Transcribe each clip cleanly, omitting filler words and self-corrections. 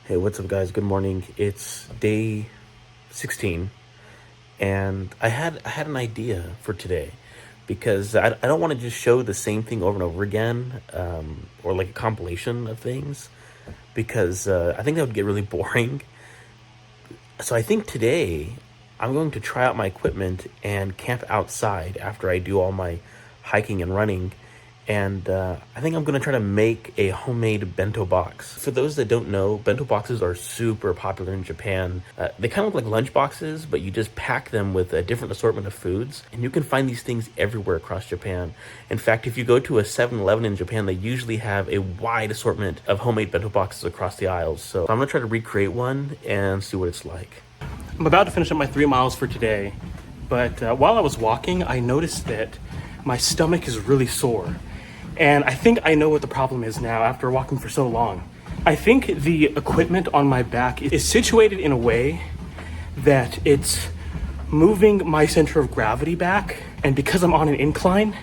Hey, what's up, guys? Good morning. It's day 16, and I had an idea for today because I don't want to just show the same thing over and over again, or like a compilation of things, because I think that would get really boring. So I think today I'm going to try out my equipment and camp outside after I do all my hiking and running. And I think I'm going to try to make a homemade bento box. For those that don't know, bento boxes are super popular in Japan. They kind of look like lunch boxes, but you just pack them with a different assortment of foods. And you can find these things everywhere across Japan. In fact, if you go to a 7-Eleven in Japan, they usually have a wide assortment of homemade bento boxes across the aisles. So I'm going to try to recreate one and see what it's like. I'm about to finish up my 3 miles for today, but while I was walking, I noticed that my stomach is really sore. And I think I know what the problem is now after walking for so long. I think the equipment on my back is situated in a way that it's moving my center of gravity back. And because I'm on an incline,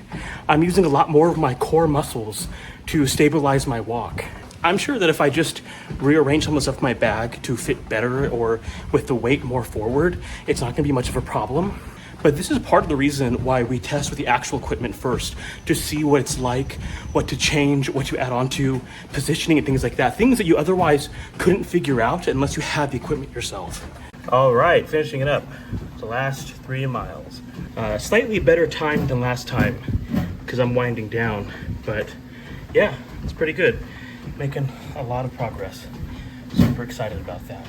I'm using a lot more of my core muscles to stabilize my walk. I'm sure that if I just rearrange some of the stuff in my bag to fit better or with the weight more forward, it's not gonna be much of a problem. But this is part of the reason why we test with the actual equipment first, to see what it's like, what to change, what to add on to, positioning and things like that. Things that you otherwise couldn't figure out unless you had the equipment yourself. All right, finishing it up. The last 3 miles. Slightly better time than last time because I'm winding down, but yeah, it's pretty good. Making a lot of progress. Super excited about that.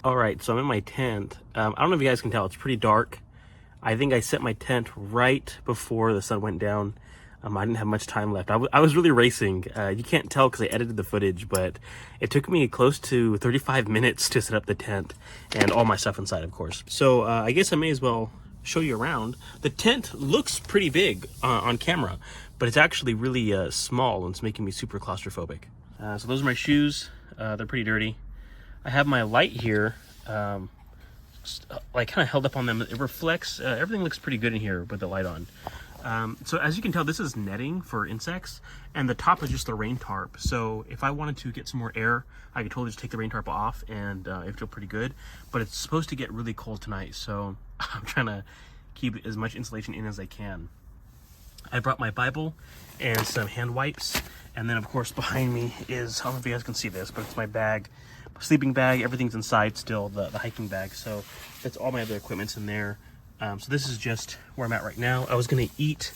All right, so I'm in my tent. I don't know if you guys can tell, it's pretty dark. I think I set my tent right before the sun went down. I didn't have much time left. I was really racing. You can't tell because I edited the footage, but it took me close to 35 minutes to set up the tent and all my stuff inside, of course. So I guess I may as well show you around. The tent looks pretty big on camera, but it's actually really small, and it's making me super claustrophobic. So those are my shoes. They're pretty dirty. I have my light here, like kind of held up on them. It reflects, everything looks pretty good in here with the light on. So as you can tell, this is netting for insects, and the top is just the rain tarp. So if I wanted to get some more air, I could totally just take the rain tarp off and it'd feel pretty good. But it's supposed to get really cold tonight, so I'm trying to keep as much insulation in as I can. I brought my Bible and some hand wipes, and then of course behind me is, I don't know if you guys can see this, but it's my bag, sleeping bag. Everything's inside still, the hiking bag. So that's all my other equipment's in there. So this is just where I'm at right now. I was gonna eat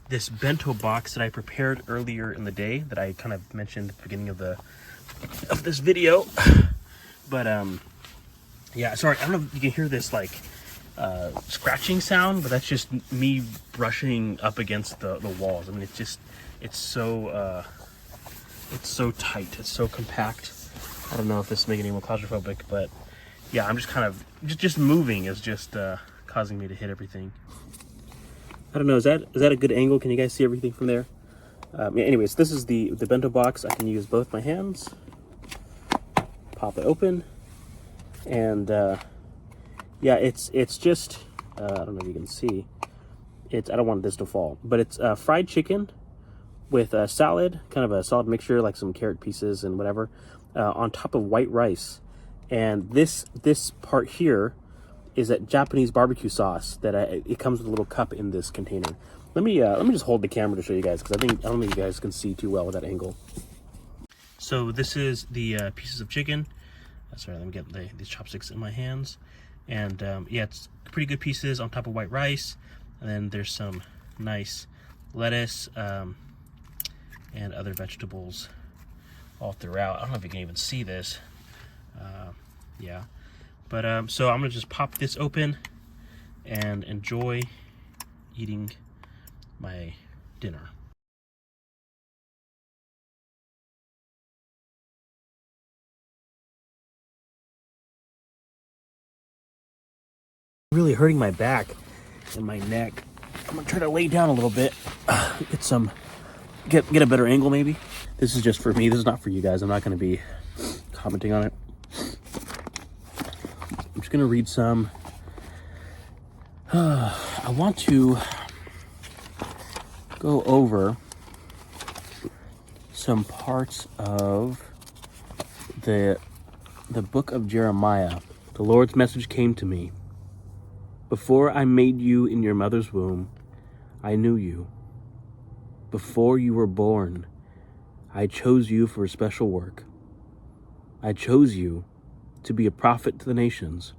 this bento box that I prepared earlier in the day that I kind of mentioned at the beginning of this video. But yeah, sorry, I don't know if you can hear this like scratching sound, but that's just me brushing up against the walls. I mean, it's so tight, it's so compact. I don't know if this is making anyone claustrophobic, but yeah, I'm just kind of just moving is just causing me to hit everything. I don't know, is that a good angle? Can you guys see everything from there? Yeah, anyways, this is the bento box. I can use both my hands, pop it open, and yeah, it's just I don't know if you can see. I don't want this to fall, but it's fried chicken with a salad, kind of a solid mixture, like some carrot pieces and whatever, on top of white rice. And this part here is that Japanese barbecue sauce that it comes with a little cup in this container. Let me just hold the camera to show you guys, because I don't think you guys can see too well with that angle. So this is the pieces of chicken. Sorry, let me get these chopsticks in my hands. And yeah, it's pretty good pieces on top of white rice. And then there's some nice lettuce and other vegetables all throughout. I don't know if you can even see this. Yeah, but so I'm gonna just pop this open and enjoy eating my dinner. Really hurting my back and my neck. I'm gonna try to lay down a little bit, get a better angle maybe. This is just for me. This is not for you guys. I'm not gonna be commenting on it. I'm just gonna read some. I want to go over some parts of the book of Jeremiah. The Lord's message came to me. Before I made you in your mother's womb, I knew you. Before you were born, I chose you for a special work. I chose you to be a prophet to the nations.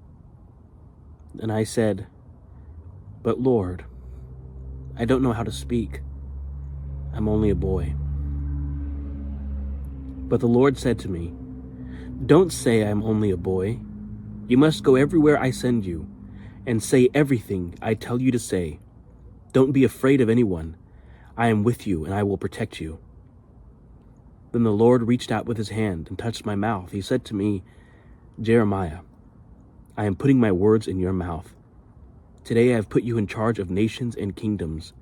And I said, but Lord, I don't know how to speak. I'm only a boy. But the Lord said to me, don't say I'm only a boy. You must go everywhere I send you and say everything I tell you to say. Don't be afraid of anyone. I am with you and I will protect you. Then the Lord reached out with his hand and touched my mouth. He said to me, Jeremiah, I am putting my words in your mouth. Today I have put you in charge of nations and kingdoms.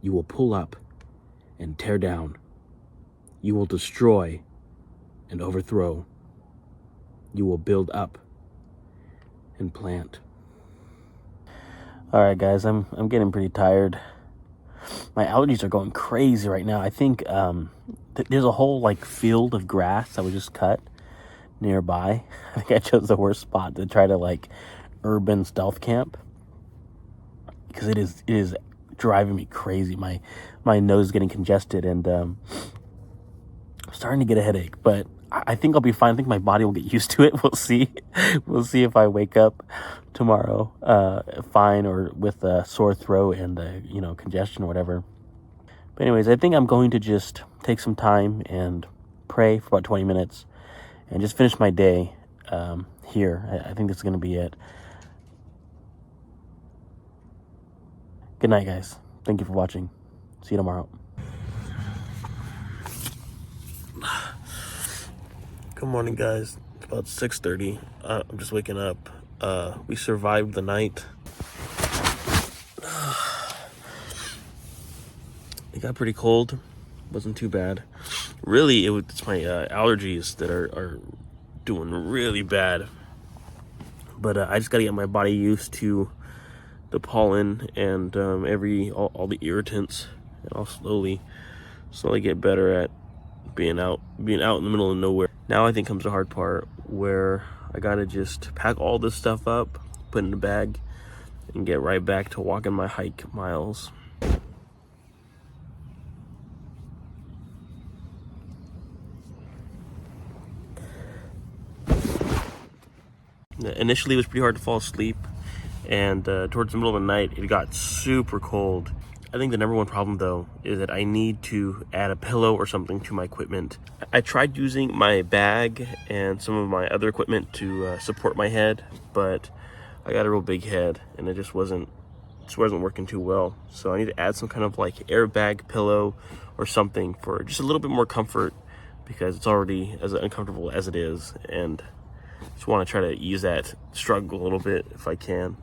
You will pull up and tear down. You will destroy and overthrow. You will build up and plant. All right, guys, I'm getting pretty tired. My allergies are going crazy right now. I think there's a whole like field of grass that we just cut nearby. I think I chose the worst spot to try to like urban stealth camp because it is driving me crazy. My nose is getting congested and I'm starting to get a headache, but I think I'll be fine. I think my body will get used to it. We'll see. We'll see if I wake up tomorrow fine or with a sore throat and congestion or whatever. But anyways, I think I'm going to just take some time and pray for about 20 minutes and just finish my day here. I think this is going to be it. Good night, guys. Thank you for watching. See you tomorrow. Good morning, guys. It's about 6:30. I'm just waking up. We survived the night. It got pretty cold. Wasn't too bad. Really, it's my allergies that are doing really bad. But I just got to get my body used to the pollen and all the irritants, and I'll slowly get better at being out in the middle of nowhere. Now I think comes the hard part where I gotta just pack all this stuff up, put it in a bag, and get right back to walking my hike miles. Initially it was pretty hard to fall asleep, and towards the middle of the night it got super cold. I think the number one problem though is that I need to add a pillow or something to my equipment. I tried using my bag and some of my other equipment to support my head, but I got a real big head and it just wasn't working too well. So I need to add some kind of like airbag pillow or something for just a little bit more comfort, because it's already as uncomfortable as it is, and just want to try to ease that struggle a little bit if I can.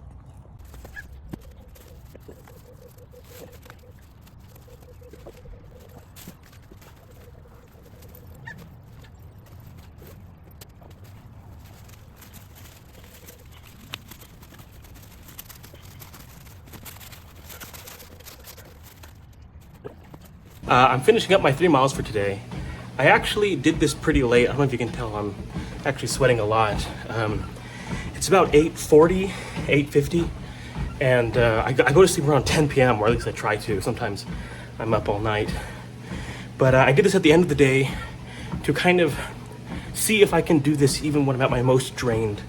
I'm finishing up my 3 miles for today. I actually did this pretty late. I don't know if you can tell, I'm actually sweating a lot. It's about 8:40, 8:50, and I go to sleep around 10 p.m., or at least I try to. Sometimes I'm up all night. But I did this at the end of the day to kind of see if I can do this even when I'm at my most drained.